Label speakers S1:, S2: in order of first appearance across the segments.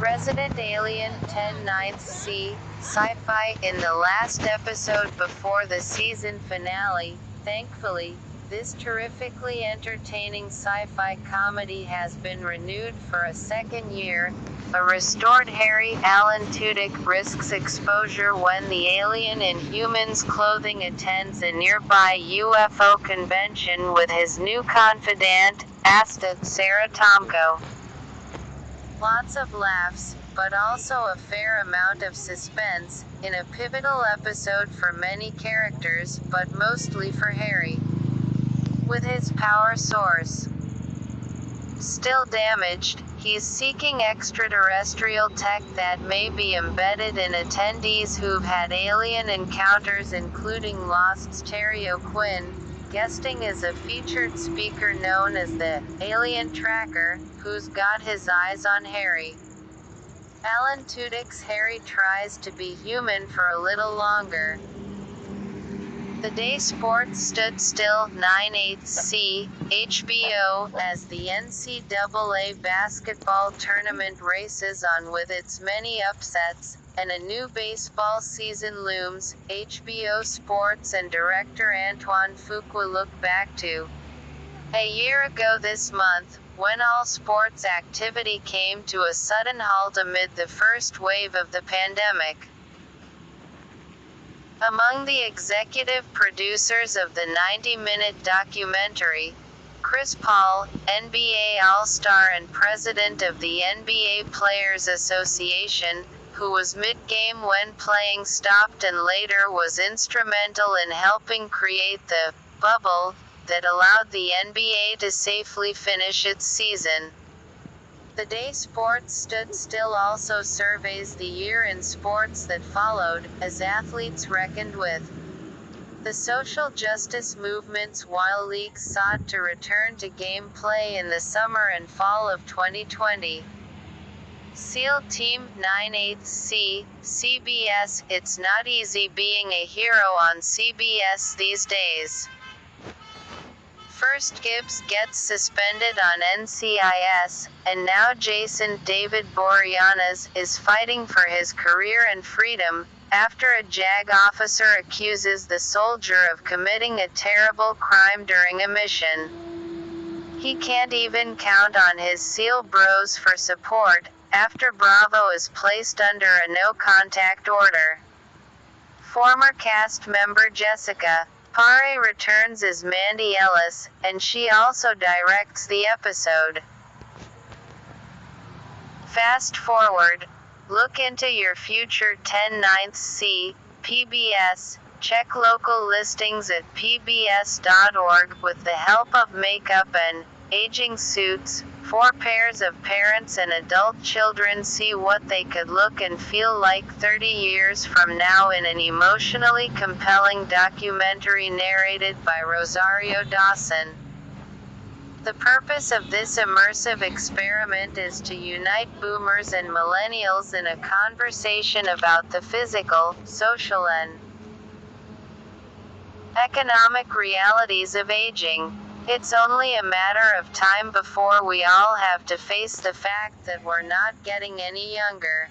S1: Resident Alien 10/9 C, Syfy. In the last episode before the season finale, thankfully, this terrifically entertaining sci-fi comedy has been renewed for a second year. A restored Harry Alan Tudyk risks exposure when the alien in human's clothing attends a nearby UFO convention with his new confidante, Asta, Sara Tomko. Lots of laughs, but also a fair amount of suspense, in a pivotal episode for many characters, but mostly for Harry. With his power source still damaged, he's seeking extraterrestrial tech that may be embedded in attendees who've had alien encounters, including Lost's Terry O'Quinn, guesting as a featured speaker known as the Alien Tracker, who's got his eyes on Harry. Alan Tudyk's Harry tries to be human for a little longer. The day sports stood still, 9/8 C, HBO, as the NCAA Basketball Tournament races on with its many upsets, and a new baseball season looms. HBO Sports and director Antoine Fuqua look back to a year ago this month, when all sports activity came to a sudden halt amid the first wave of the pandemic. Among the executive producers of the 90-minute documentary, Chris Paul, NBA All-Star and president of the NBA Players Association, who was mid-game when playing stopped and later was instrumental in helping create the bubble that allowed the NBA to safely finish its season. The day sports stood still also surveys the year in sports that followed, as athletes reckoned with the social justice movements while leagues sought to return to gameplay in the summer and fall of 2020. SEAL Team 9/8 C, CBS. It's not easy being a hero on CBS these days. First Gibbs gets suspended on NCIS, and now Jason David Boreanaz is fighting for his career and freedom, after a JAG officer accuses the soldier of committing a terrible crime during a mission. He can't even count on his SEAL bros for support, after Bravo is placed under a no-contact order. Former cast member Jessica Pare returns as Mandy Ellis, and she also directs the episode. Fast forward. Look into your future 10/9 C, PBS. Check local listings at pbs.org with the help of makeup and aging suits. 4 pairs of parents and adult children see what they could look and feel like 30 years from now in an emotionally compelling documentary narrated by Rosario Dawson. The purpose of this immersive experiment is to unite boomers and millennials in a conversation about the physical, social and economic realities of aging. It's only a matter of time before we all have to face the fact that we're not getting any younger.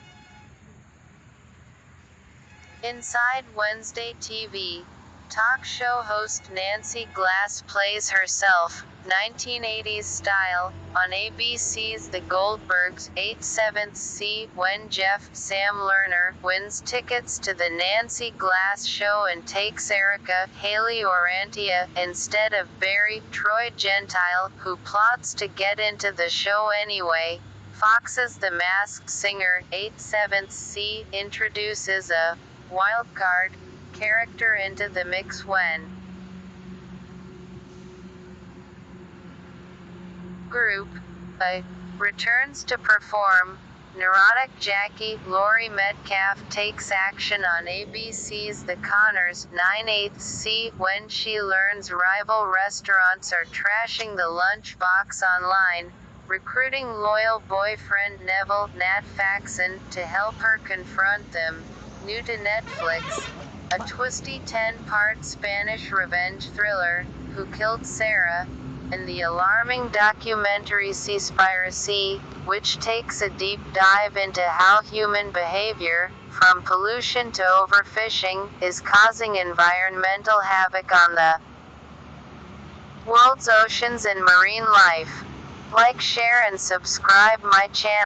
S1: Inside Wednesday TV, talk show host Nancy Glass plays herself, 1980s style, on ABC's The Goldbergs, 8/7 C, when Jeff Sam Lerner wins tickets to the Nancy Glass show and takes Erica Haley Orantia instead of Barry Troy Gentile, who plots to get into the show anyway. Fox's The Masked Singer, 8/7 C, introduces a wildcard character into the mix when group returns to perform. Neurotic Jackie Laurie Metcalf takes action on ABC's The Connors, 9/8 C, when she learns rival restaurants are trashing the lunchbox online, recruiting loyal boyfriend Neville Nat Faxon to help her confront them. New to Netflix, a twisty 10-part Spanish revenge thriller, Who Killed Sarah? and the alarming documentary Syfy, which takes a deep dive into how human behavior, from pollution to overfishing, is causing environmental havoc on the world's oceans and marine life. Like, share and subscribe my channel.